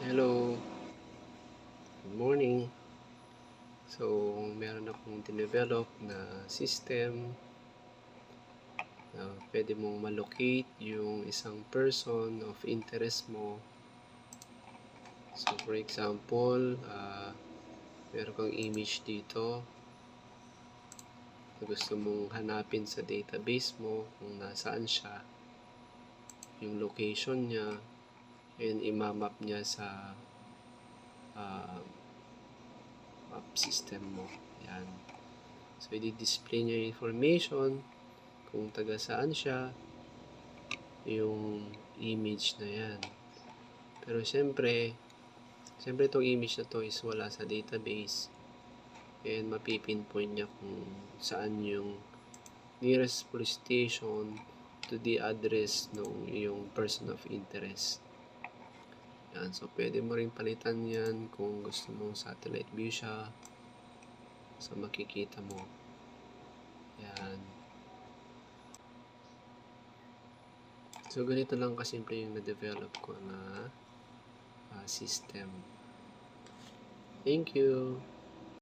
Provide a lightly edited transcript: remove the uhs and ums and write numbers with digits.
Hello, good morning. So, meron akong dinevelop na system na pwede mong malocate yung isang person of interest mo. So, for example, meron kang image dito na gusto mong hanapin sa database mo kung nasaan siya, yung location niya, and imamap niya sa map system mo. Yan. So, i-display niya yung information kung taga saan siya, yung image na yan. Pero siyempre itong image na to is wala sa database, and mapipinpoint niya kung saan yung nearest police station to the address ng yung person of interest. Yan. So, pwede mo rin palitan yan kung gusto mong satellite view siya. So, makikita mo. Yan. So, ganito lang kasimple yung na-develop ko na system. Thank you.